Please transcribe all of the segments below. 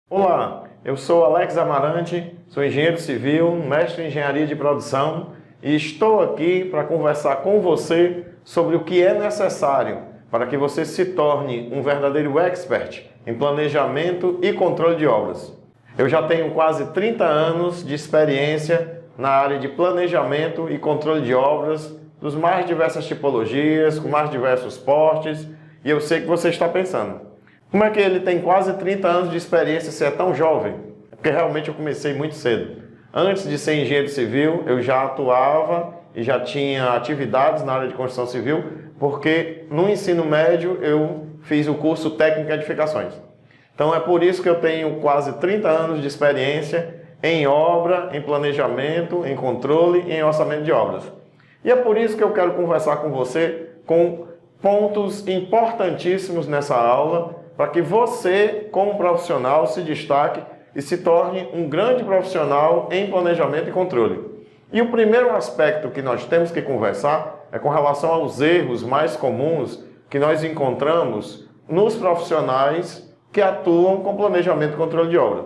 Olá, eu sou Alex Amarante, sou engenheiro civil, mestre em engenharia de produção e estou aqui para conversar com você sobre o que é necessário para que você se torne um verdadeiro expert em planejamento e controle de obras. Eu já tenho quase 30 anos de experiência na área de planejamento e controle de obras, dos mais diversas tipologias, com mais diversos portes, e eu sei que você está pensando: como é que ele tem quase 30 anos de experiência se é tão jovem? Porque realmente eu comecei muito cedo. Antes de ser engenheiro civil, eu já atuava e já tinha atividades na área de construção civil, porque no ensino médio eu fiz o curso técnico em edificações. Então é por isso que eu tenho quase 30 anos de experiência em obra, em planejamento, em controle e em orçamento de obras. E é por isso que eu quero conversar com você com pontos importantíssimos nessa aula, para que você, como profissional, se destaque e se torne um grande profissional em planejamento e controle. E o primeiro aspecto que nós temos que conversar é com relação aos erros mais comuns que nós encontramos nos profissionais que atuam com planejamento e controle de obra.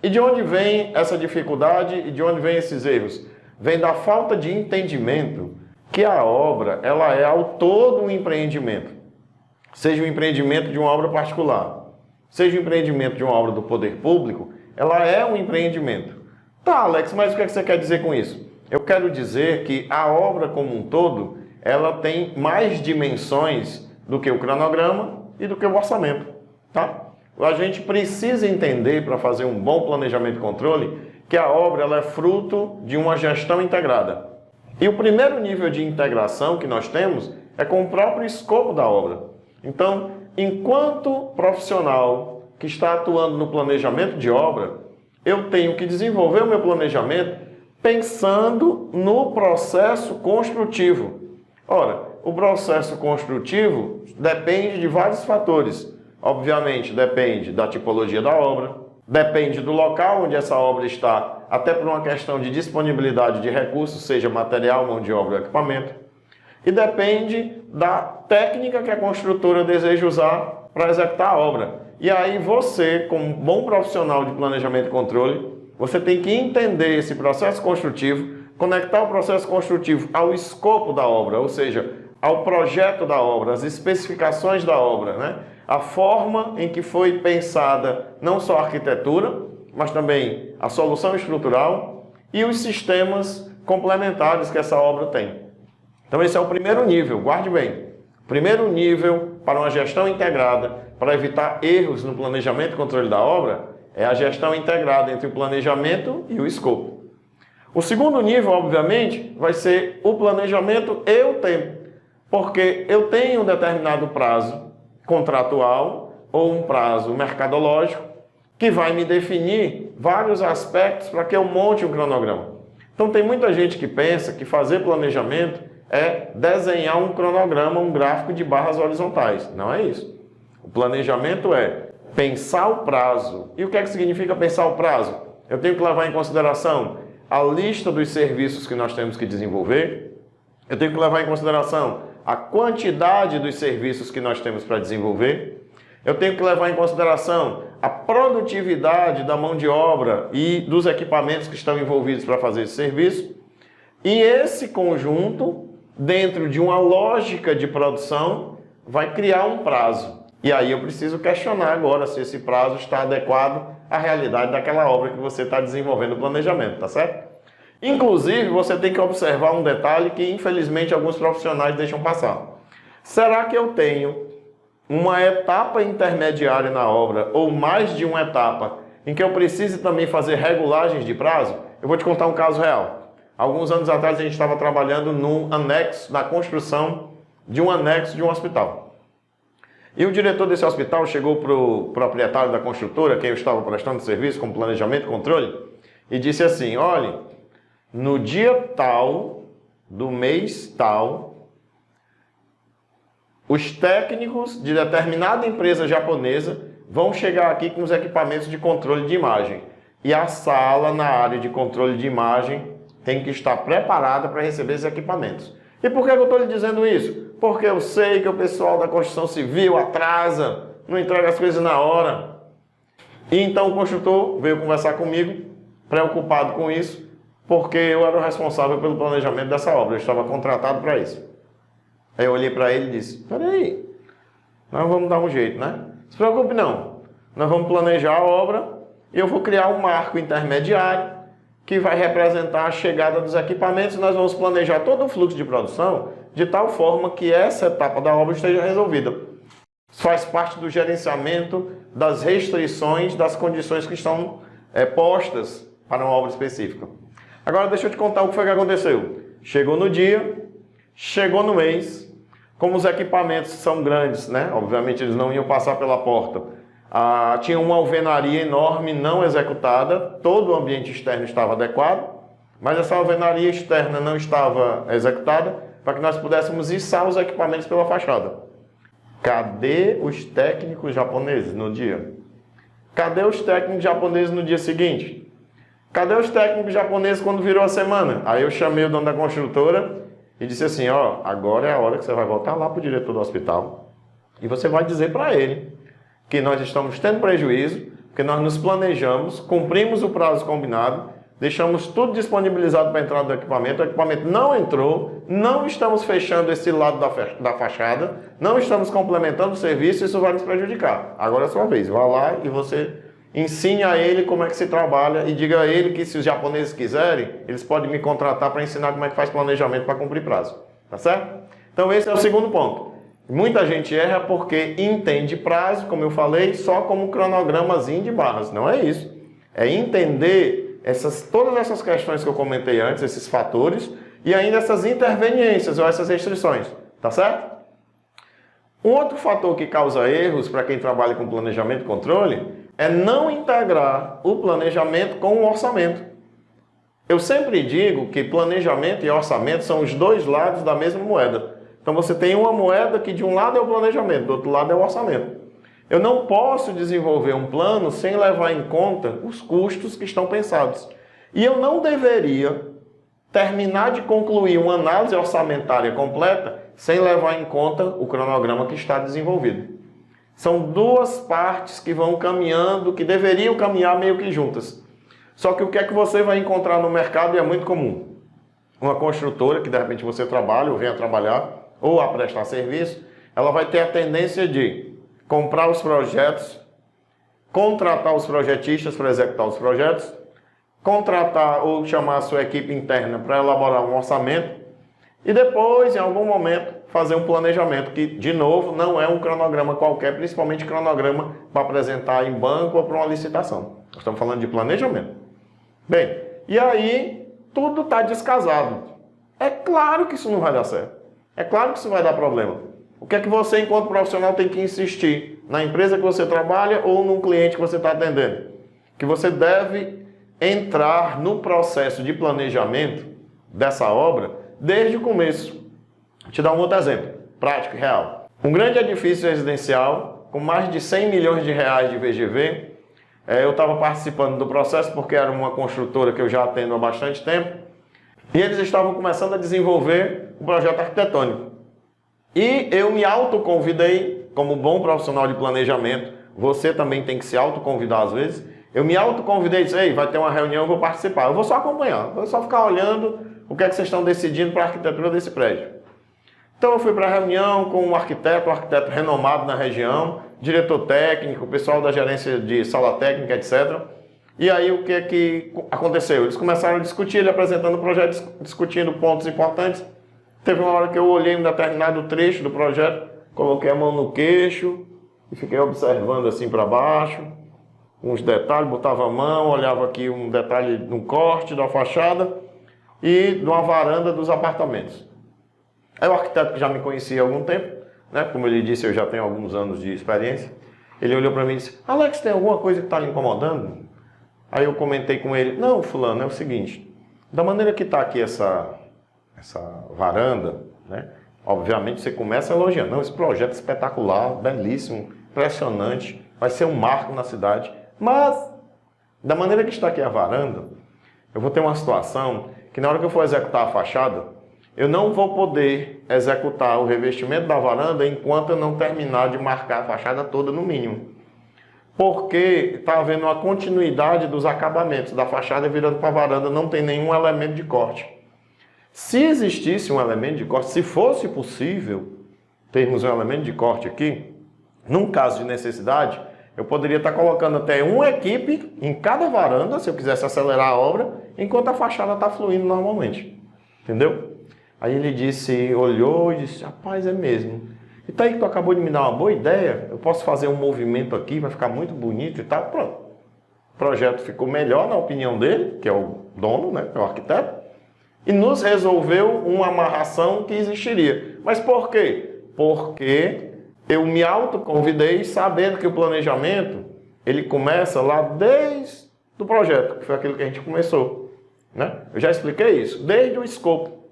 E de onde vem essa dificuldade e de onde vem esses erros? Vem da falta de entendimento que a obra ela é ao todo um empreendimento. Seja um empreendimento de uma obra particular, seja um empreendimento de uma obra do poder público, ela é um empreendimento. Tá, Alex, mas o que é que você quer dizer com isso? Eu quero dizer que a obra como um todo, ela tem mais dimensões do que o cronograma e do que o orçamento, tá? A gente precisa entender, para fazer um bom planejamento e controle, que a obra ela é fruto de uma gestão integrada. E o primeiro nível de integração que nós temos é com o próprio escopo da obra. Então, enquanto profissional que está atuando no planejamento de obra, eu tenho que desenvolver o meu planejamento pensando no processo construtivo. Ora, o processo construtivo depende de vários fatores. Obviamente, depende da tipologia da obra, depende do local onde essa obra está, até por uma questão de disponibilidade de recursos, seja material, mão de obra ou equipamento. E depende da técnica que a construtora deseja usar para executar a obra. E aí você, como bom profissional de planejamento e controle, você tem que entender esse processo construtivo, conectar o processo construtivo ao escopo da obra, ou seja, ao projeto da obra, às especificações da obra, né? A forma em que foi pensada não só a arquitetura, mas também a solução estrutural e os sistemas complementares que essa obra tem. Então esse é o primeiro nível, guarde bem. Primeiro nível para uma gestão integrada, para evitar erros no planejamento e controle da obra, é a gestão integrada entre o planejamento e o escopo. O segundo nível, obviamente, vai ser o planejamento e o tempo. Porque eu tenho um determinado prazo contratual ou um prazo mercadológico que vai me definir vários aspectos para que eu monte um cronograma. Então tem muita gente que pensa que fazer planejamento é desenhar um cronograma, um gráfico de barras horizontais. Não é isso. O planejamento é pensar o prazo. E o que é que significa pensar o prazo? Eu tenho que levar em consideração a lista dos serviços que nós temos que desenvolver. Eu tenho que levar em consideração a quantidade dos serviços que nós temos para desenvolver. Eu tenho que levar em consideração a produtividade da mão de obra e dos equipamentos que estão envolvidos para fazer esse serviço. E esse conjunto, dentro de uma lógica de produção, vai criar um prazo. E aí eu preciso questionar agora se esse prazo está adequado à realidade daquela obra que você está desenvolvendo o planejamento, tá certo? Inclusive, você tem que observar um detalhe que, infelizmente, alguns profissionais deixam passar. Será que eu tenho uma etapa intermediária na obra, ou mais de uma etapa, em que eu precise também fazer regulagens de prazo? Eu vou te contar um caso real. Alguns anos atrás a gente estava trabalhando no anexo, na construção de um anexo de um hospital. E o diretor desse hospital chegou para o proprietário da construtora, quem eu estava prestando serviço como planejamento e controle, e disse assim: olha, no dia tal, do mês tal, os técnicos de determinada empresa japonesa vão chegar aqui com os equipamentos de controle de imagem. E a sala na área de controle de imagem tem que estar preparada para receber esses equipamentos. E por que eu estou lhe dizendo isso? Porque eu sei que o pessoal da construção civil atrasa, não entrega as coisas na hora. E então o construtor veio conversar comigo, preocupado com isso, porque eu era o responsável pelo planejamento dessa obra, eu estava contratado para isso. Aí eu olhei para ele e disse, peraí, nós vamos dar um jeito, né? Não se preocupe não, nós vamos planejar a obra e eu vou criar um marco intermediário que vai representar a chegada dos equipamentos e nós vamos planejar todo o fluxo de produção de tal forma que essa etapa da obra esteja resolvida. Isso faz parte do gerenciamento das restrições, das condições que estão postas para uma obra específica. Agora deixa eu te contar o que foi que aconteceu. Chegou no dia, chegou no mês, como os equipamentos são grandes, né? Obviamente eles não iam passar pela porta. Tinha uma alvenaria enorme não executada, todo o ambiente externo estava adequado, mas essa alvenaria externa não estava executada para que nós pudéssemos içar os equipamentos pela fachada. Cadê os técnicos japoneses no dia? Cadê os técnicos japoneses no dia seguinte? Cadê os técnicos japoneses quando virou a semana? Aí eu chamei o dono da construtora e disse assim, ó, agora é a hora que você vai voltar lá para o diretor do hospital e você vai dizer para ele que nós estamos tendo prejuízo, porque nós nos planejamos, cumprimos o prazo combinado, deixamos tudo disponibilizado para a entrada do equipamento, o equipamento não entrou, não estamos fechando esse lado da fachada, não estamos complementando o serviço, isso vai nos prejudicar. Agora é a sua vez, vá lá e você ensine a ele como é que se trabalha e diga a ele que se os japoneses quiserem, eles podem me contratar para ensinar como é que faz planejamento para cumprir prazo. Tá certo? Então esse é o segundo ponto. Muita gente erra porque entende prazo, como eu falei, só como um cronogramazinho de barras. Não é isso. É entender todas essas questões que eu comentei antes, esses fatores, e ainda essas interveniências ou essas restrições. Tá certo? Um outro fator que causa erros para quem trabalha com planejamento e controle é não integrar o planejamento com o orçamento. Eu sempre digo que planejamento e orçamento são os dois lados da mesma moeda. Então você tem uma moeda que de um lado é o planejamento, do outro lado é o orçamento. Eu não posso desenvolver um plano sem levar em conta os custos que estão pensados. E eu não deveria terminar de concluir uma análise orçamentária completa sem levar em conta o cronograma que está desenvolvido. São duas partes que vão caminhando, que deveriam caminhar meio que juntas. Só que o que é que você vai encontrar no mercado e é muito comum? Uma construtora que de repente você trabalha ou venha trabalhar, ou a prestar serviço, ela vai ter a tendência de comprar os projetos, contratar os projetistas para executar os projetos, contratar ou chamar a sua equipe interna para elaborar um orçamento e depois, em algum momento, fazer um planejamento que, de novo, não é um cronograma qualquer, principalmente cronograma para apresentar em banco ou para uma licitação. Nós estamos falando de planejamento. Bem, e aí tudo está descasado. É claro que isso não vai dar certo. É claro que isso vai dar problema. O que é que você, enquanto profissional, tem que insistir? Na empresa que você trabalha ou num cliente que você está atendendo? Que você deve entrar no processo de planejamento dessa obra desde o começo. Vou te dar um outro exemplo, prático e real. Um grande edifício residencial com mais de 100 milhões de reais de VGV. Eu estava participando do processo porque era uma construtora que eu já atendo há bastante tempo. E eles estavam começando a desenvolver um projeto arquitetônico. E eu me autoconvidei, como bom profissional de planejamento, você também tem que se autoconvidar às vezes. Eu me autoconvidei e disse, ei, vai ter uma reunião, eu vou participar. Eu vou só acompanhar, vou só ficar olhando o que é que vocês estão decidindo para a arquitetura desse prédio. Então eu fui para a reunião com um arquiteto renomado na região, diretor técnico, pessoal da gerência de sala técnica, etc. E aí o que é que aconteceu? Eles começaram a discutir, ele apresentando o projeto, discutindo pontos importantes. Teve uma hora que eu olhei um determinado trecho do projeto, coloquei a mão no queixo e fiquei observando assim para baixo, uns detalhes, botava a mão, olhava aqui um detalhe de um corte da fachada e de uma varanda dos apartamentos. Aí o arquiteto que já me conhecia há algum tempo, né? Como ele disse, eu já tenho alguns anos de experiência, ele olhou para mim e disse, Alex, tem alguma coisa que está lhe incomodando? Aí eu comentei com ele, não, fulano, é o seguinte, da maneira que está aqui essa varanda, né? Obviamente você começa elogiando, não, esse projeto é espetacular, belíssimo, impressionante, vai ser um marco na cidade, mas da maneira que está aqui a varanda, eu vou ter uma situação que na hora que eu for executar a fachada, eu não vou poder executar o revestimento da varanda enquanto eu não terminar de marcar a fachada toda no mínimo. porque está havendo uma continuidade dos acabamentos da fachada virando para a varanda, não tem nenhum elemento de corte. Se existisse um elemento de corte, se fosse possível termos um elemento de corte aqui, num caso de necessidade, eu poderia estar colocando até uma equipe em cada varanda, se eu quisesse acelerar a obra, enquanto a fachada está fluindo normalmente. Entendeu? Aí ele disse, olhou e disse, rapaz, é mesmo. E tá aí que tu acabou de me dar uma boa ideia, eu posso fazer um movimento aqui, vai ficar muito bonito e tal. Pronto. O projeto ficou melhor na opinião dele, que é o dono, né, é o arquiteto, e nos resolveu uma amarração que existiria. Mas por quê? Porque eu me autoconvidei sabendo que o planejamento, ele começa lá desde o projeto, que foi aquilo que a gente começou. Né? Eu já expliquei isso, desde o escopo.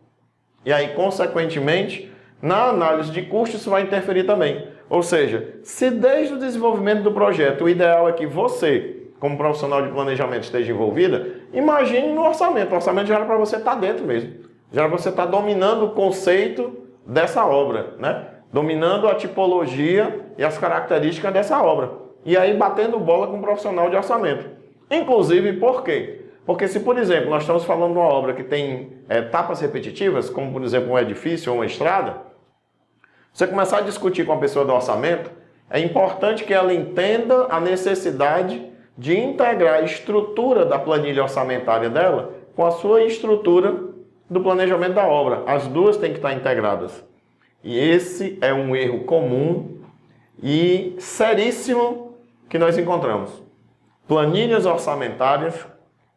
E aí, consequentemente, na análise de custos, isso vai interferir também. Ou seja, se desde o desenvolvimento do projeto, o ideal é que você, como profissional de planejamento, esteja envolvida, imagine no orçamento. O orçamento já era para você estar dentro mesmo. Já era para você estar dominando o conceito dessa obra, né? Dominando a tipologia e as características dessa obra. E aí batendo bola com um profissional de orçamento. Inclusive, por quê? Porque se, por exemplo, nós estamos falando de uma obra que tem etapas repetitivas, como, por exemplo, um edifício ou uma estrada, você começar a discutir com a pessoa do orçamento, é importante que ela entenda a necessidade de integrar a estrutura da planilha orçamentária dela com a sua estrutura do planejamento da obra. As duas têm que estar integradas. E esse é um erro comum e seríssimo que nós encontramos. Planilhas orçamentárias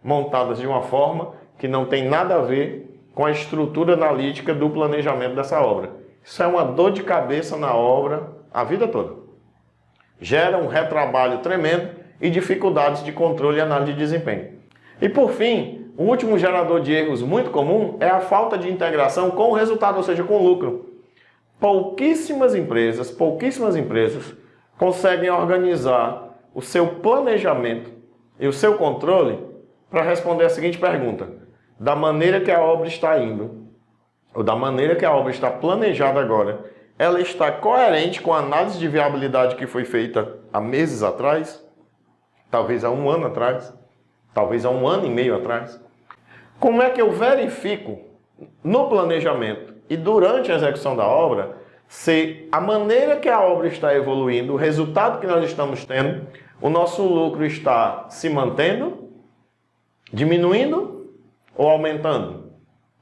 montadas de uma forma que não tem nada a ver com a estrutura analítica do planejamento dessa obra. Isso é uma dor de cabeça na obra a vida toda. Gera um retrabalho tremendo e dificuldades de controle e análise de desempenho. E por fim, o último gerador de erros muito comum é a falta de integração com o resultado, ou seja, com o lucro. Pouquíssimas empresas conseguem organizar o seu planejamento e o seu controle para responder a seguinte pergunta: da maneira que a obra está indo, ou da maneira que a obra está planejada agora, ela está coerente com a análise de viabilidade que foi feita há meses atrás, talvez há um ano atrás, talvez há um ano e meio atrás? Como é que eu verifico no planejamento e durante a execução da obra se a maneira que a obra está evoluindo, o resultado que nós estamos tendo, o nosso lucro está se mantendo, diminuindo ou aumentando?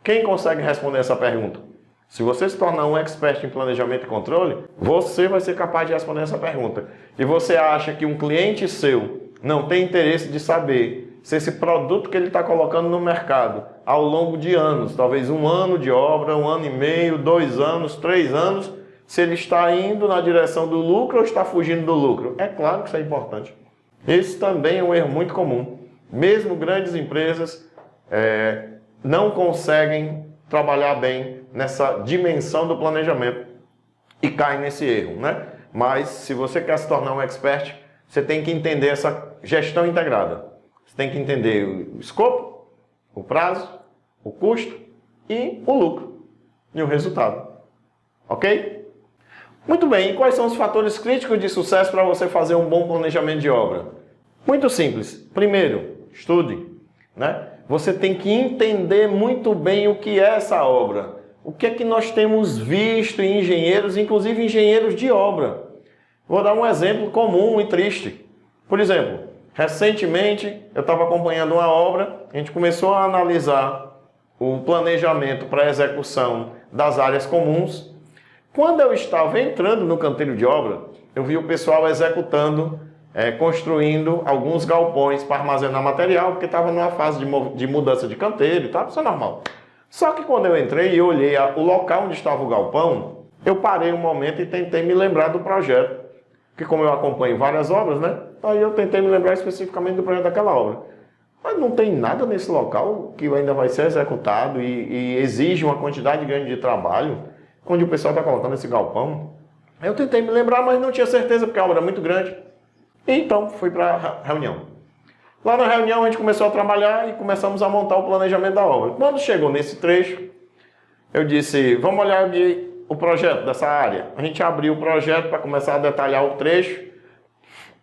Quem consegue responder essa pergunta? Se você se tornar um expert em planejamento e controle, você vai ser capaz de responder essa pergunta. E você acha que um cliente seu não tem interesse de saber se esse produto que ele está colocando no mercado ao longo de anos, talvez um ano de obra, um ano e meio, 2 anos, 3 anos, se ele está indo na direção do lucro ou está fugindo do lucro? É claro que isso é importante. Esse também é um erro muito comum. Mesmo grandes empresas não conseguem trabalhar bem nessa dimensão do planejamento e caem nesse erro, né? Mas se você quer se tornar um expert, você tem que entender essa gestão integrada. Você tem que entender o escopo, o prazo, o custo e o lucro e o resultado. Ok? Muito bem, e quais são os fatores críticos de sucesso para você fazer um bom planejamento de obra? Muito simples. Primeiro, estude, né? Você tem que entender muito bem o que é essa obra. O que é que nós temos visto em engenheiros, inclusive engenheiros de obra. Vou dar um exemplo comum e triste. Por exemplo, recentemente eu estava acompanhando uma obra, a gente começou a analisar o planejamento para a execução das áreas comuns. Quando eu estava entrando no canteiro de obra, eu vi o pessoal executando, construindo alguns galpões para armazenar material, porque estava numa fase de mudança de canteiro e tal, isso é normal. Só que quando eu entrei e olhei o local onde estava o galpão, eu parei um momento e tentei me lembrar do projeto. Porque como eu acompanho várias obras, né? Aí eu tentei me lembrar especificamente do projeto daquela obra. Mas não tem nada nesse local que ainda vai ser executado e exige uma quantidade grande de trabalho, onde o pessoal está colocando esse galpão. Eu tentei me lembrar, mas não tinha certeza, porque a obra era muito grande. E então fui para a reunião. Lá na reunião a gente começou a trabalhar e começamos a montar o planejamento da obra. Quando chegou nesse trecho, eu disse, vamos olhar o projeto dessa área. A gente abriu o projeto para começar a detalhar o trecho.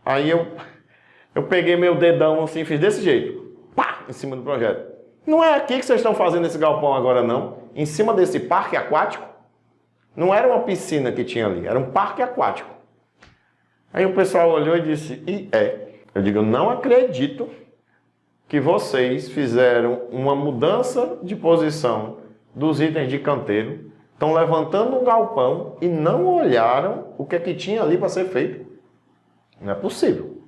Aí eu peguei meu dedão assim, fiz desse jeito, pá, em cima do projeto. Não é aqui que vocês estão fazendo esse galpão agora não, em cima desse parque aquático. Não era uma piscina que tinha ali, era um parque aquático. Aí o pessoal olhou e disse, Eu digo, eu não acredito que vocês fizeram uma mudança de posição dos itens de canteiro, estão levantando um galpão e não olharam o que é que tinha ali para ser feito. Não é possível.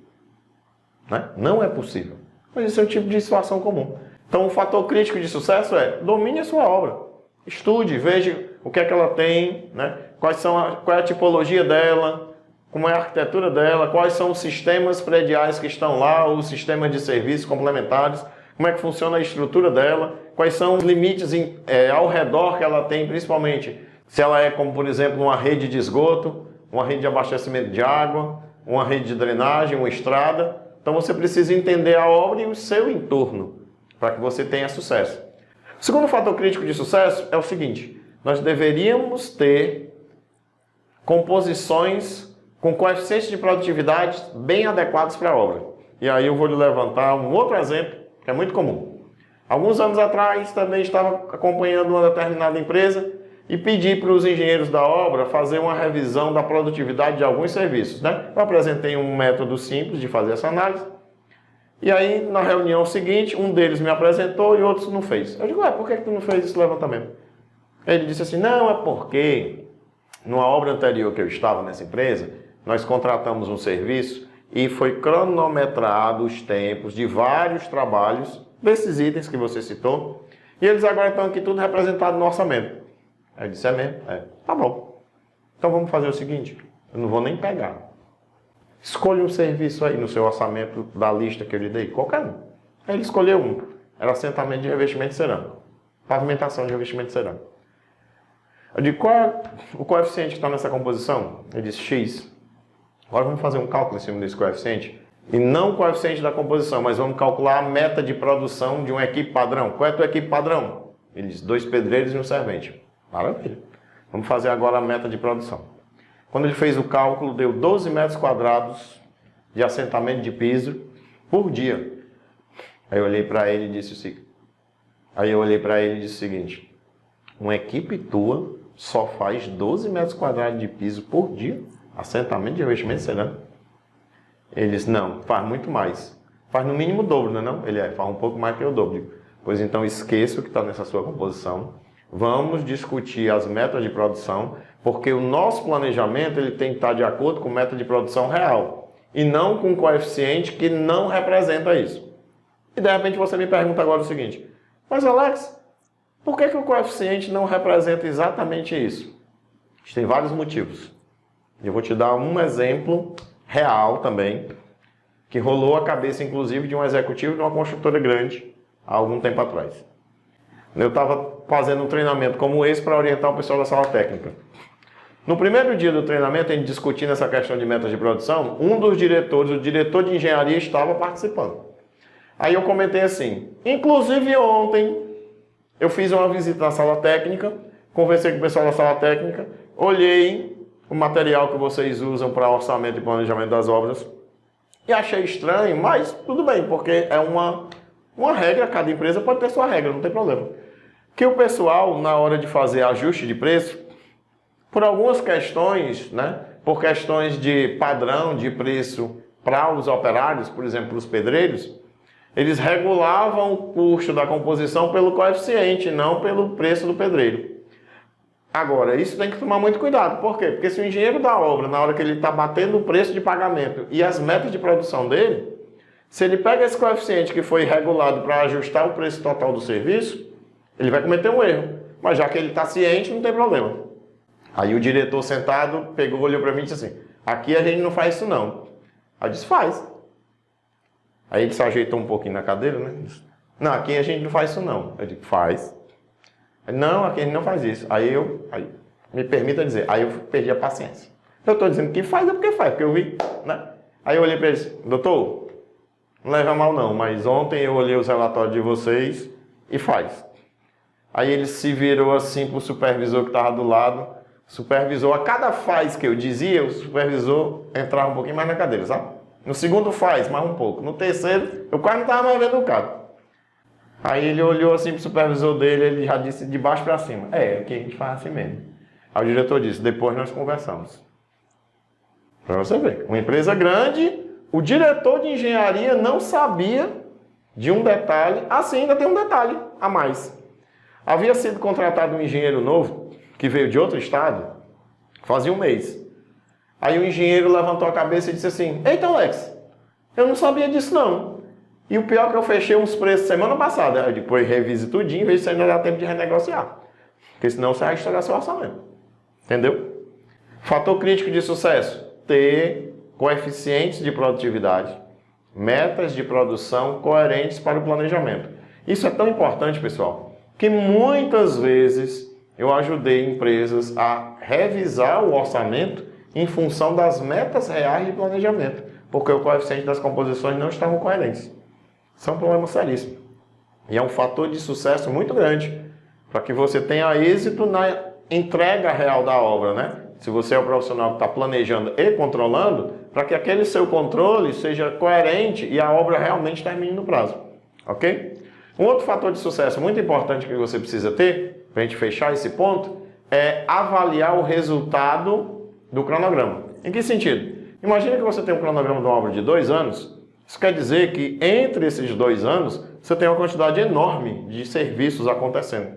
Né? Não é possível. Mas isso é um tipo de situação comum. Então, o fator crítico de sucesso é domine a sua obra. Estude, veja o que é que ela tem, né? Qual é a tipologia dela, como é a arquitetura dela, quais são os sistemas prediais que estão lá, os sistemas de serviços complementares, como é que funciona a estrutura dela, quais são os limites ao redor que ela tem, principalmente se ela é como, por exemplo, uma rede de esgoto, uma rede de abastecimento de água, uma rede de drenagem, uma estrada. Então você precisa entender a obra e o seu entorno para que você tenha sucesso. O segundo fator crítico de sucesso é o seguinte: nós deveríamos ter composições com coeficientes de produtividade bem adequados para a obra. E aí eu vou lhe levantar um outro exemplo que é muito comum. Alguns anos atrás também estava acompanhando uma determinada empresa e pedi para os engenheiros da obra fazer uma revisão da produtividade de alguns serviços, né? Eu apresentei um método simples de fazer essa análise. E aí, na reunião seguinte, um deles me apresentou e outros não fez. Eu digo, por que tu não fez esse levantamento? Ele disse assim, não, é porque numa obra anterior que eu estava nessa empresa, nós contratamos um serviço e foi cronometrado os tempos de vários trabalhos desses itens que você citou, e eles agora estão aqui tudo representado no orçamento. Aí eu disse, é mesmo? Tá bom. Então vamos fazer o seguinte, eu não vou nem pegar. Escolha um serviço aí no seu orçamento da lista que eu lhe dei, qualquer um. Aí ele escolheu um, era assentamento de revestimento cerâmico, pavimentação de revestimento cerâmico. Eu digo, qual é o coeficiente que está nessa composição? Ele disse, X. Agora vamos fazer um cálculo em cima desse coeficiente. E não o coeficiente da composição, mas vamos calcular a meta de produção de uma equipe padrão. Qual é a tua equipe padrão? Ele disse, 2 pedreiros e um servente. Maravilha. Vamos fazer agora a meta de produção. Quando ele fez o cálculo, deu 12 metros quadrados de assentamento de piso por dia. Aí eu olhei para ele e disse o seguinte, uma equipe tua só faz 12 metros quadrados de piso por dia? Assentamento de revestimento cerâmico? Ele disse, não, faz muito mais. Faz no mínimo o dobro, não é não? Ele faz um pouco mais que o dobro. Digo, pois então esqueça o que está nessa sua composição. Vamos discutir as metas de produção, porque o nosso planejamento ele tem que estar de acordo com meta de produção real e não com um coeficiente que não representa isso. E de repente você me pergunta agora o seguinte, mas Alex, por que o coeficiente não representa exatamente isso? Tem vários motivos. Eu vou te dar um exemplo real também, que rolou a cabeça inclusive de um executivo de uma construtora grande há algum tempo atrás. Eu estava fazendo um treinamento como esse para orientar o pessoal da sala técnica. No primeiro dia do treinamento, a gente discutindo essa questão de metas de produção, um dos diretores, o diretor de engenharia, estava participando. Aí eu comentei assim, inclusive ontem, eu fiz uma visita na sala técnica, conversei com o pessoal da sala técnica, olhei o material que vocês usam para orçamento e planejamento das obras e achei estranho, mas tudo bem, porque é uma regra, cada empresa pode ter sua regra, não tem problema. Que o pessoal, na hora de fazer ajuste de preço, por algumas questões, né, por questões de padrão de preço para os operários, por exemplo, para os pedreiros, eles regulavam o custo da composição pelo coeficiente, não pelo preço do pedreiro. Agora, isso tem que tomar muito cuidado. Por quê? Porque se o engenheiro da obra, na hora que ele está batendo o preço de pagamento e as metas de produção dele, se ele pega esse coeficiente que foi regulado para ajustar o preço total do serviço, ele vai cometer um erro. Mas já que ele está ciente, não tem problema. Aí o diretor sentado pegou, olhou para mim e disse assim, aqui a gente não faz isso não. Aí eu disse, faz. Aí ele se ajeitou um pouquinho na cadeira, né? Disse, não, aqui a gente não faz isso não. Eu disse, faz. Aí, não, aqui a gente não faz isso. Aí me permita dizer, aí eu perdi a paciência. Eu estou dizendo que faz, é porque faz, porque eu vi, né? Aí eu olhei para ele e disse, doutor, não leva a mal não, mas ontem eu olhei os relatórios de vocês e faz. Aí ele se virou assim para o supervisor que estava do lado. O supervisor, a cada faz que eu dizia, o supervisor entrava um pouquinho mais na cadeira, sabe? No segundo faz, mais um pouco. No terceiro, eu quase não estava mais vendo o cara. Aí ele olhou assim para o supervisor dele, ele já disse de baixo para cima. Aqui a gente faz assim mesmo. Aí o diretor disse, depois nós conversamos. Para você ver, uma empresa grande, o diretor de engenharia não sabia de um detalhe, assim ainda tem um detalhe a mais. Havia sido contratado um engenheiro novo, que veio de outro estado, fazia um mês. Aí o engenheiro levantou a cabeça e disse assim, eita Alex, eu não sabia disso não. E o pior é que eu fechei uns preços semana passada. Aí depois revise tudinho, veja se ainda dá tempo de renegociar. Porque senão você vai estourar seu orçamento. Entendeu? Fator crítico de sucesso. Ter coeficientes de produtividade, metas de produção coerentes para o planejamento. Isso é tão importante, pessoal, que muitas vezes eu ajudei empresas a revisar o orçamento em função das metas reais de planejamento, porque o coeficiente das composições não estavam coerentes. Isso é um problema seríssimo. E é um fator de sucesso muito grande para que você tenha êxito na entrega real da obra, né? Se você é o profissional que está planejando e controlando, para que aquele seu controle seja coerente e a obra realmente termine no prazo. Ok? Um outro fator de sucesso muito importante que você precisa ter, para a gente fechar esse ponto, é avaliar o resultado do cronograma. Em que sentido? Imagina que você tem um cronograma de uma obra de 2 anos. Isso quer dizer que entre esses 2 anos, você tem uma quantidade enorme de serviços acontecendo.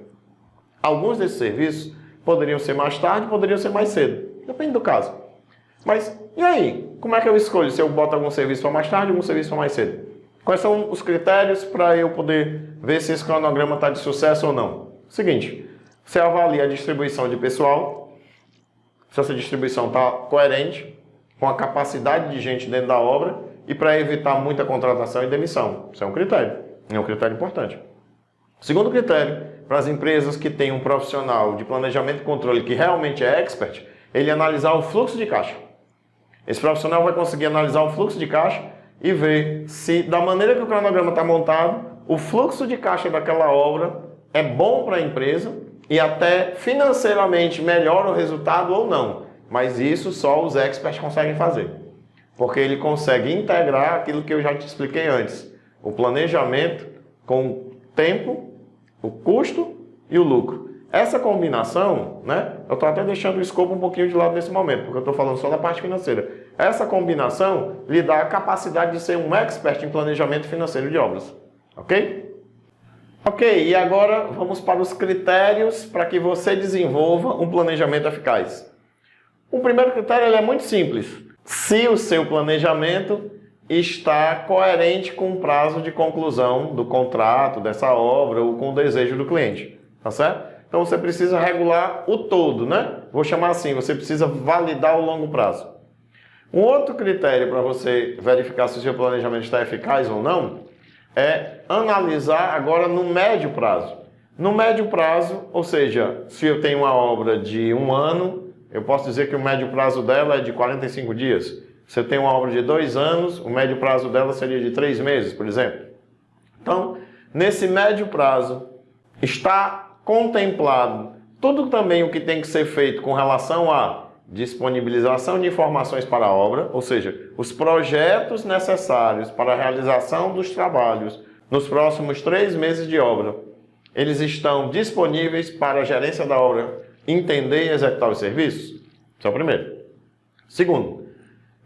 Alguns desses serviços poderiam ser mais tarde, poderiam ser mais cedo. Depende do caso. Mas, e aí? Como é que eu escolho se eu boto algum serviço para mais tarde ou algum serviço para mais cedo? Quais são os critérios para eu poder ver se esse cronograma está de sucesso ou não? Seguinte, você avalia a distribuição de pessoal, se essa distribuição está coerente, com a capacidade de gente dentro da obra e para evitar muita contratação e demissão. Isso é um critério importante. Segundo critério, para as empresas que têm um profissional de planejamento e controle que realmente é expert, ele analisar o fluxo de caixa. Esse profissional vai conseguir analisar o fluxo de caixa e ver se, da maneira que o cronograma está montado, o fluxo de caixa daquela obra é bom para a empresa e até financeiramente melhora o resultado ou não. Mas isso só os experts conseguem fazer. Porque ele consegue integrar aquilo que eu já te expliquei antes. O planejamento com o tempo, o custo e o lucro. Essa combinação, né? Eu estou até deixando o escopo um pouquinho de lado nesse momento, porque eu estou falando só da parte financeira. Essa combinação lhe dá a capacidade de ser um expert em planejamento financeiro de obras. Ok? Ok, e agora vamos para os critérios para que você desenvolva um planejamento eficaz. O primeiro critério ele é muito simples. Se o seu planejamento está coerente com o prazo de conclusão do contrato, dessa obra ou com o desejo do cliente. Tá certo? Então você precisa regular o todo, né? Vou chamar assim, você precisa validar o longo prazo. Um outro critério para você verificar se o seu planejamento está eficaz ou não é analisar agora no médio prazo. No médio prazo, ou seja, se eu tenho uma obra de 1 ano, eu posso dizer que o médio prazo dela é de 45 dias. Se eu tenho uma obra de 2 anos, o médio prazo dela seria de 3 meses, por exemplo. Então, nesse médio prazo, está contemplado tudo também o que tem que ser feito com relação à disponibilização de informações para a obra, ou seja, os projetos necessários para a realização dos trabalhos nos próximos 3 meses de obra. Eles estão disponíveis para a gerência da obra entender e executar os serviços? Isso é o primeiro. Segundo,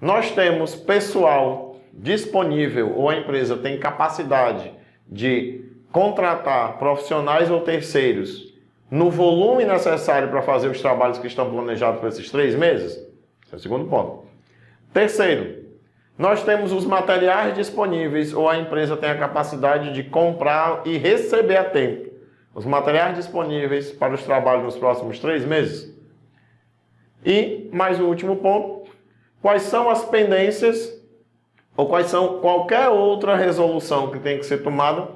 nós temos pessoal disponível ou a empresa tem capacidade de contratar profissionais ou terceiros no volume necessário para fazer os trabalhos que estão planejados para esses 3 meses? Esse é o segundo ponto. Terceiro, nós temos os materiais disponíveis ou a empresa tem a capacidade de comprar e receber a tempo os materiais disponíveis para os trabalhos nos próximos 3 meses? E, mais o último ponto, quais são as pendências ou quais são qualquer outra resolução que tem que ser tomada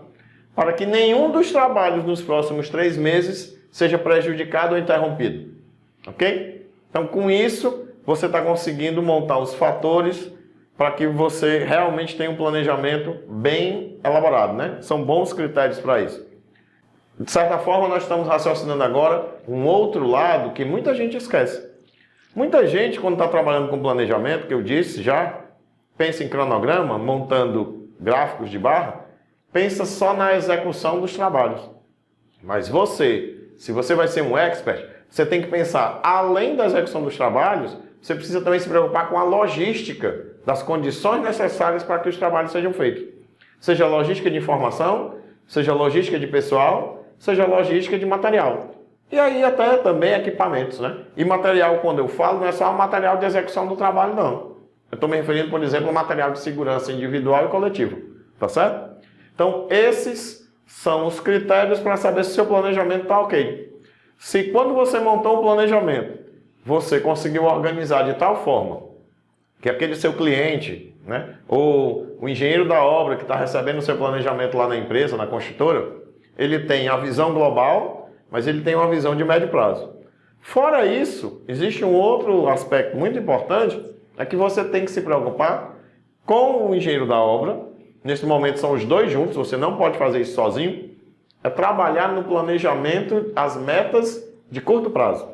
para que nenhum dos trabalhos nos próximos 3 meses seja prejudicado ou interrompido. Ok? Então, com isso, você está conseguindo montar os fatores para que você realmente tenha um planejamento bem elaborado, né? São bons critérios para isso. De certa forma, nós estamos raciocinando agora um outro lado que muita gente esquece. Muita gente, quando está trabalhando com planejamento, que eu disse já, pensa em cronograma, montando gráficos de barra, pensa só na execução dos trabalhos. Mas você, se você vai ser um expert, você tem que pensar, além da execução dos trabalhos, você precisa também se preocupar com a logística das condições necessárias para que os trabalhos sejam feitos. Seja logística de informação, seja logística de pessoal, seja logística de material. E aí até também equipamentos, né? E material, quando eu falo, não é só o material de execução do trabalho, não. Eu estou me referindo, por exemplo, ao material de segurança individual e coletivo. Tá certo? Então, esses são os critérios para saber se o seu planejamento está ok. Se quando você montou um planejamento, você conseguiu organizar de tal forma que aquele seu cliente, né, ou o engenheiro da obra que está recebendo o seu planejamento lá na empresa, na construtora, ele tem a visão global, mas ele tem uma visão de médio prazo. Fora isso, existe um outro aspecto muito importante, é que você tem que se preocupar com o engenheiro da obra. Nesse momento são os dois juntos, você não pode fazer isso sozinho. É trabalhar no planejamento as metas de curto prazo.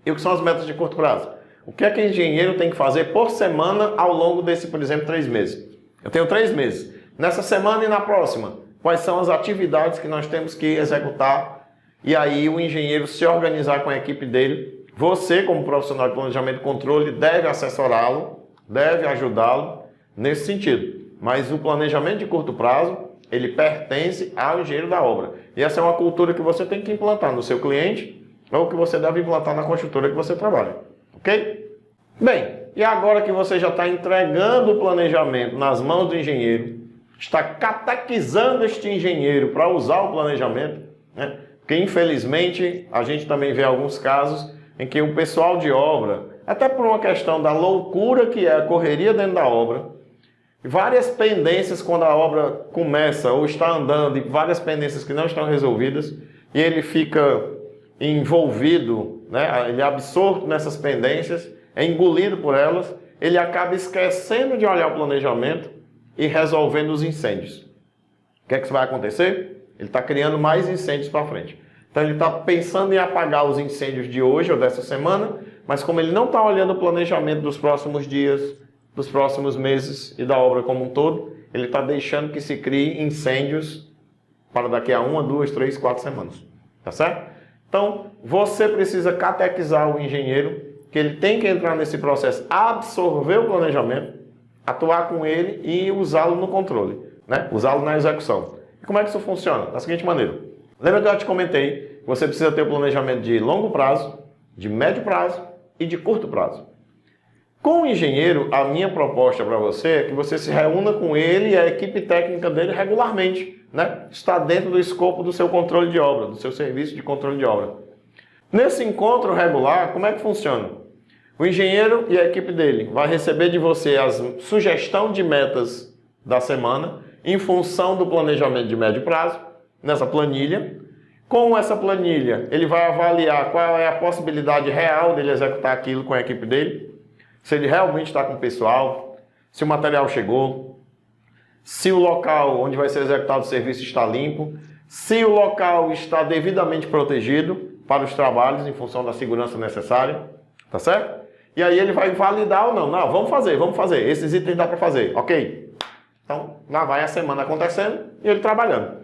E o que são as metas de curto prazo? O que é que o engenheiro tem que fazer por semana ao longo desse, por exemplo, 3 meses? Eu tenho 3 meses. Nessa semana e na próxima, quais são as atividades que nós temos que executar? E aí o engenheiro se organizar com a equipe dele. Você, como profissional de planejamento e controle, deve assessorá-lo, deve ajudá-lo nesse sentido. Mas o planejamento de curto prazo, ele pertence ao engenheiro da obra. E essa é uma cultura que você tem que implantar no seu cliente ou que você deve implantar na construtora que você trabalha. Ok? Bem, e agora que você já está entregando o planejamento nas mãos do engenheiro, está catequizando este engenheiro para usar o planejamento, né? Porque infelizmente a gente também vê alguns casos em que o pessoal de obra, até por uma questão da loucura que é a correria dentro da obra, várias pendências quando a obra começa ou está andando e várias pendências que não estão resolvidas, e ele fica envolvido, né? Ele é absorto nessas pendências, é engolido por elas, ele acaba esquecendo de olhar o planejamento e resolvendo os incêndios. O que é que vai acontecer? Ele está criando mais incêndios para frente. Então ele está pensando em apagar os incêndios de hoje ou dessa semana, mas como ele não está olhando o planejamento dos próximos dias, dos próximos meses e da obra como um todo, ele está deixando que se crie incêndios para daqui a 1, 2, 3, 4 semanas. Tá certo? Então, você precisa catequizar o engenheiro, que ele tem que entrar nesse processo, absorver o planejamento, atuar com ele e usá-lo no controle, né? Usá-lo na execução. E como é que isso funciona? Da seguinte maneira. Lembra que eu te comentei que você precisa ter o planejamento de longo prazo, de médio prazo e de curto prazo. Com o engenheiro, a minha proposta para você é que você se reúna com ele e a equipe técnica dele regularmente, né? Está dentro do escopo do seu controle de obra, do seu serviço de controle de obra. Nesse encontro regular, como é que funciona? O engenheiro e a equipe dele vai receber de você a sugestão de metas da semana em função do planejamento de médio prazo, nessa planilha. Com essa planilha, ele vai avaliar qual é a possibilidade real dele executar aquilo com a equipe dele, se ele realmente está com o pessoal, se o material chegou, se o local onde vai ser executado o serviço está limpo, se o local está devidamente protegido para os trabalhos em função da segurança necessária, tá certo? E aí ele vai validar ou não. Não, vamos fazer. Esses itens dá para fazer, ok? Então, lá vai a semana acontecendo e ele trabalhando.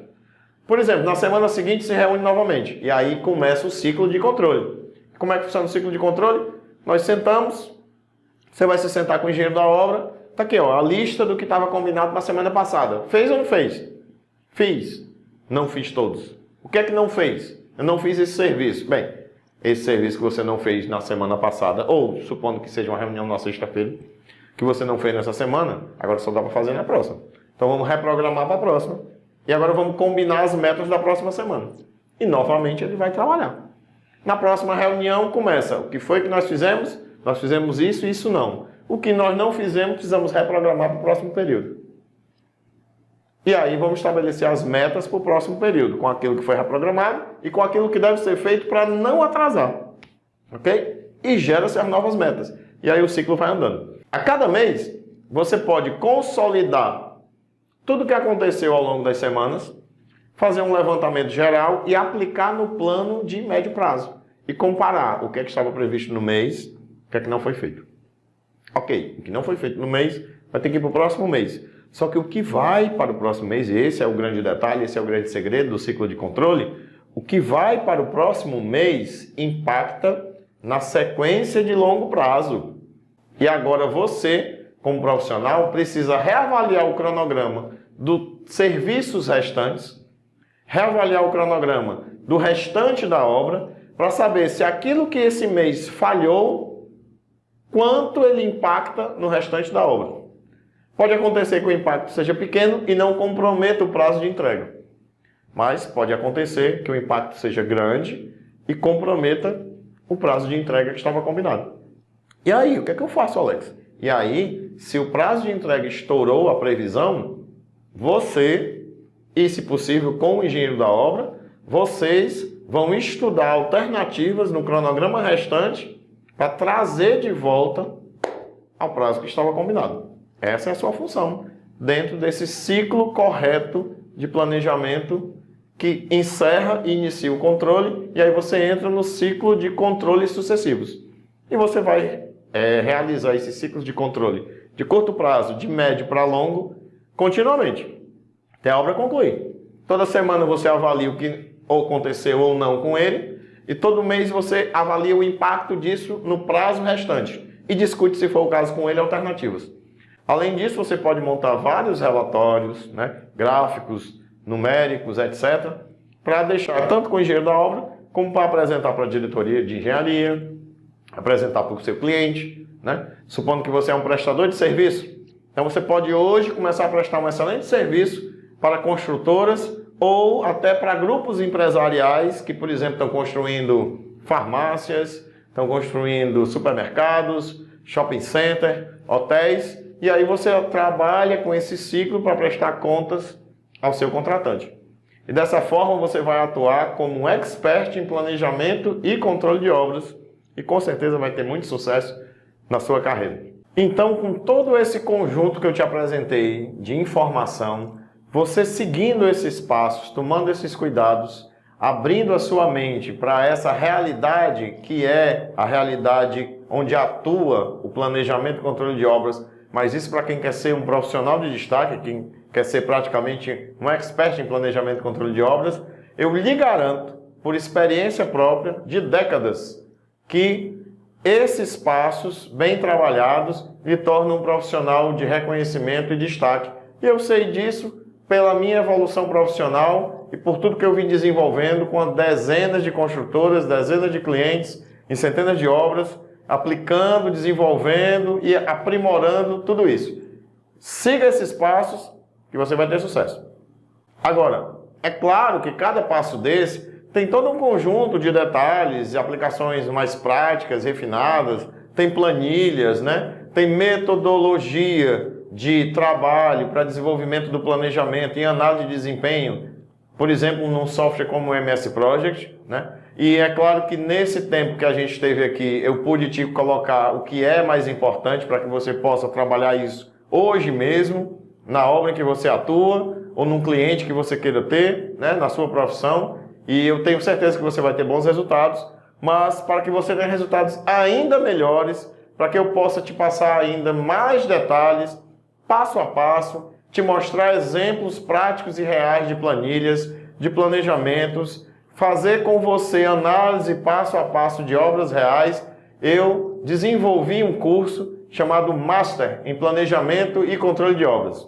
Por exemplo, na semana seguinte se reúne novamente. E aí começa o ciclo de controle. Como é que funciona o ciclo de controle? Nós sentamos, você vai se sentar com o engenheiro da obra. Tá aqui, ó, a lista do que estava combinado na semana passada. Fez ou não fez? Fiz. Não fiz todos. O que é que não fez? Eu não fiz esse serviço. Bem, esse serviço que você não fez na semana passada, ou supondo que seja uma reunião na sexta-feira, que você não fez nessa semana, agora só dá para fazer na próxima. Então vamos reprogramar para a próxima. E agora vamos combinar as metas da próxima semana. E novamente ele vai trabalhar. Na próxima reunião começa. O que foi que nós fizemos? Nós fizemos isso e isso não. O que nós não fizemos, precisamos reprogramar para o próximo período. E aí vamos estabelecer as metas para o próximo período, com aquilo que foi reprogramado e com aquilo que deve ser feito para não atrasar. Ok? E gera-se as novas metas. E aí o ciclo vai andando. A cada mês, você pode consolidar tudo o que aconteceu ao longo das semanas, fazer um levantamento geral e aplicar no plano de médio prazo. E comparar o que é que estava previsto no mês, o que é que não foi feito. Ok, o que não foi feito no mês, vai ter que ir para o próximo mês. Só que o que vai para o próximo mês, e esse é o grande detalhe, esse é o grande segredo do ciclo de controle, o que vai para o próximo mês impacta na sequência de longo prazo. E agora você, como profissional, precisa reavaliar o cronograma dos serviços restantes, reavaliar o cronograma do restante da obra, para saber se aquilo que esse mês falhou, quanto ele impacta no restante da obra. Pode acontecer que o impacto seja pequeno e não comprometa o prazo de entrega. Mas pode acontecer que o impacto seja grande e comprometa o prazo de entrega que estava combinado. E aí, o que é que eu faço, Alex? E aí, se o prazo de entrega estourou a previsão, você, e se possível com o engenheiro da obra, vocês vão estudar alternativas no cronograma restante para trazer de volta ao prazo que estava combinado. Essa é a sua função dentro desse ciclo correto de planejamento que encerra e inicia o controle, e aí você entra no ciclo de controles sucessivos. E você vai realizar esses ciclos de controle de curto prazo, de médio para longo, continuamente, até a obra concluir. Toda semana você avalia o que aconteceu ou não com ele, e todo mês você avalia o impacto disso no prazo restante e discute, se for o caso com ele, alternativas. Além disso, você pode montar vários relatórios, gráficos, numéricos, etc., para deixar tanto com o engenheiro da obra, como para apresentar para a diretoria de engenharia, apresentar para o seu cliente, Supondo que você é um prestador de serviço, então você pode hoje começar a prestar um excelente serviço para construtoras ou até para grupos empresariais que, por exemplo, estão construindo farmácias, estão construindo supermercados, shopping center, hotéis, e aí você trabalha com esse ciclo para prestar contas ao seu contratante. E dessa forma você vai atuar como um expert em planejamento e controle de obras e com certeza vai ter muito sucesso na sua carreira. Então, com todo esse conjunto que eu te apresentei de informação, você seguindo esses passos, tomando esses cuidados, abrindo a sua mente para essa realidade que é a realidade onde atua o planejamento e controle de obras, mas isso para quem quer ser um profissional de destaque, quem quer ser praticamente um expert em planejamento e controle de obras, eu lhe garanto, por experiência própria de décadas, que esses passos bem trabalhados lhe tornam um profissional de reconhecimento e destaque. E eu sei disso pela minha evolução profissional e por tudo que eu vim desenvolvendo com dezenas de construtoras, dezenas de clientes, em centenas de obras, aplicando, desenvolvendo e aprimorando tudo isso. Siga esses passos que você vai ter sucesso. Agora, é claro que cada passo desse tem todo um conjunto de detalhes e aplicações mais práticas, refinadas, tem planilhas, tem metodologia de trabalho para desenvolvimento do planejamento e análise de desempenho, por exemplo, num software como o MS Project, E é claro que nesse tempo que a gente esteve aqui, eu pude te colocar o que é mais importante para que você possa trabalhar isso hoje mesmo, na obra em que você atua, ou num cliente que você queira ter, na sua profissão. E eu tenho certeza que você vai ter bons resultados, mas para que você tenha resultados ainda melhores, para que eu possa te passar ainda mais detalhes, passo a passo, te mostrar exemplos práticos e reais de planilhas, de planejamentos, fazer com você análise passo a passo de obras reais, eu desenvolvi um curso chamado Master em Planejamento e Controle de Obras.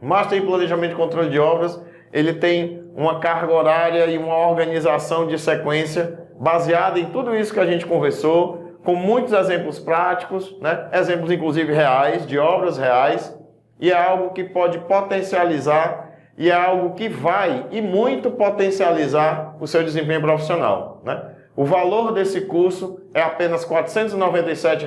Master em Planejamento e Controle de Obras, ele tem uma carga horária e uma organização de sequência baseada em tudo isso que a gente conversou, com muitos exemplos práticos, exemplos inclusive reais, de obras reais, e é algo que pode potencializar e é algo que vai e muito potencializar o seu desempenho profissional. O valor desse curso é apenas R$ 497.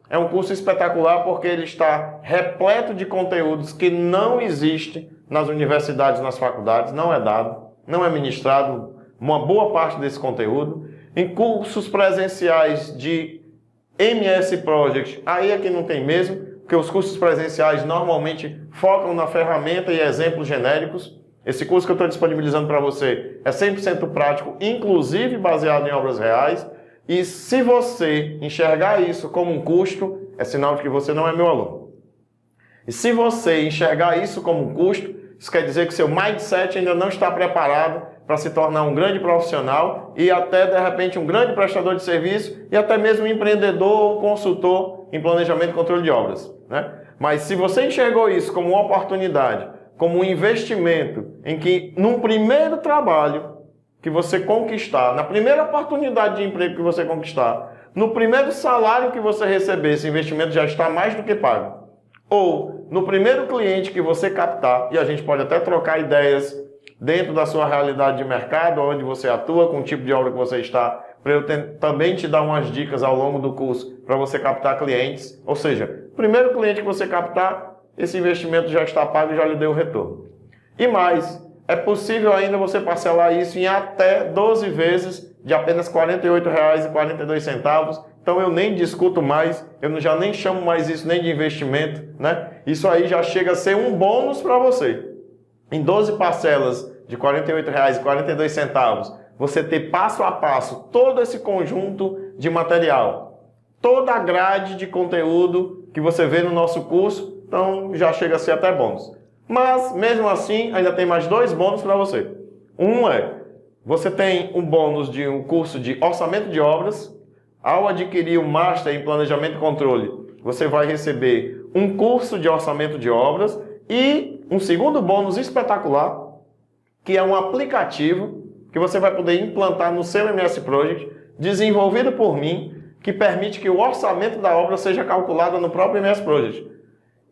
É um curso espetacular porque ele está repleto de conteúdos que não existem nas universidades, nas faculdades, não é dado, não é ministrado uma boa parte desse conteúdo. Em cursos presenciais de MS Project, aí é que não tem mesmo, porque os cursos presenciais normalmente focam na ferramenta e exemplos genéricos. Esse curso que eu estou disponibilizando para você é 100% prático, inclusive baseado em obras reais. E se você enxergar isso como um custo, é sinal de que você não é meu aluno. E se você enxergar isso como um custo, isso quer dizer que seu mindset ainda não está preparado para se tornar um grande profissional e até, de repente, um grande prestador de serviço e até mesmo um empreendedor ou consultor em planejamento e controle de obras, né? Mas se você enxergou isso como uma oportunidade, como um investimento em que, num primeiro trabalho que você conquistar, na primeira oportunidade de emprego que você conquistar, no primeiro salário que você receber, esse investimento já está mais do que pago. Ou no primeiro cliente que você captar, e a gente pode até trocar ideias dentro da sua realidade de mercado, onde você atua, com o tipo de obra que você está, para eu também te dar umas dicas ao longo do curso para você captar clientes. Ou seja, primeiro cliente que você captar, esse investimento já está pago e já lhe deu o retorno. E mais, é possível ainda você parcelar isso em até 12 vezes de apenas R$ 48,42. Então eu nem discuto mais, eu já nem chamo mais isso nem de investimento, né? Isso aí já chega a ser um bônus para você. Em 12 parcelas de R$ 48,42, você ter passo a passo todo esse conjunto de material, toda a grade de conteúdo que você vê no nosso curso, então já chega a ser até bônus. Mas, mesmo assim, ainda tem mais 2 bônus para você. Um é, você tem um bônus de um curso de orçamento de obras. Ao adquirir o Master em Planejamento e Controle, você vai receber um curso de orçamento de obras e um segundo bônus espetacular, que é um aplicativo que você vai poder implantar no seu MS Project, desenvolvido por mim, que permite que o orçamento da obra seja calculado no próprio MS Project.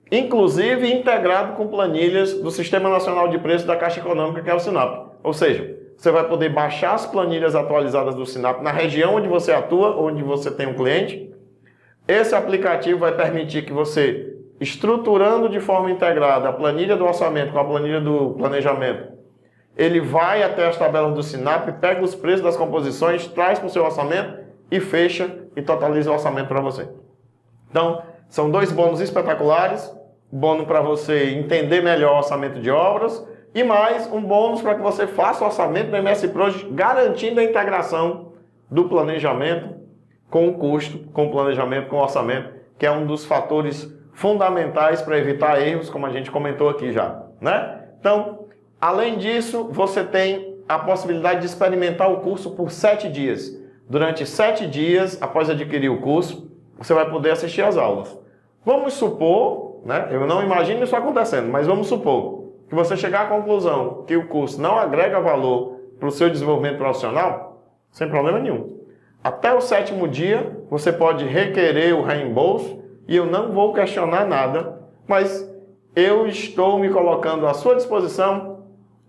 Inclusive integrado com planilhas do Sistema Nacional de Preços da Caixa Econômica, que é o SINAP. Ou seja, você vai poder baixar as planilhas atualizadas do SINAP na região onde você atua, onde você tem um cliente. Esse aplicativo vai permitir que você, estruturando de forma integrada a planilha do orçamento com a planilha do planejamento, ele vai até as tabelas do SINAP, pega os preços das composições, traz para o seu orçamento e fecha e totaliza o orçamento para você. Então, são 2 bônus espetaculares. Bônus para você entender melhor o orçamento de obras e mais um bônus para que você faça o orçamento do MS Project, garantindo a integração do planejamento com o custo, com o planejamento, com o orçamento, que é um dos fatores fundamentais para evitar erros, como a gente comentou aqui já, né? Então, além disso, você tem a possibilidade de experimentar o curso por 7 dias. Durante 7 dias, após adquirir o curso, você vai poder assistir às aulas. Vamos supor, né? Eu não imagino isso acontecendo, mas vamos supor que você chegar à conclusão que o curso não agrega valor para o seu desenvolvimento profissional, sem problema nenhum. Até o 7º dia, você pode requerer o reembolso e eu não vou questionar nada, mas eu estou me colocando à sua disposição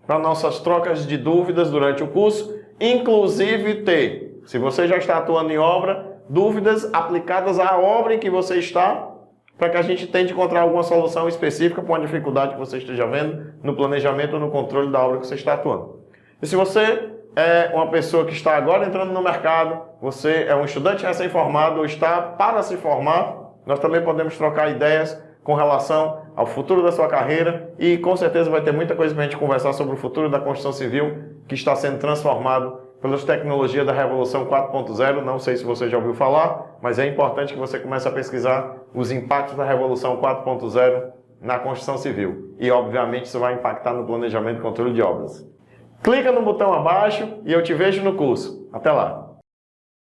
para nossas trocas de dúvidas durante o curso, inclusive ter, se você já está atuando em obra, dúvidas aplicadas à obra em que você está, para que a gente tente encontrar alguma solução específica para uma dificuldade que você esteja vendo no planejamento ou no controle da obra que você está atuando. E se você é uma pessoa que está agora entrando no mercado, você é um estudante recém-formado ou está para se formar, nós também podemos trocar ideias com relação ao futuro da sua carreira e com certeza vai ter muita coisa para a gente conversar sobre o futuro da construção civil que está sendo transformado pelas tecnologias da Revolução 4.0, não sei se você já ouviu falar, mas é importante que você comece a pesquisar os impactos da Revolução 4.0 na construção civil. E, obviamente, isso vai impactar no planejamento e controle de obras. Clica no botão abaixo e eu te vejo no curso. Até lá!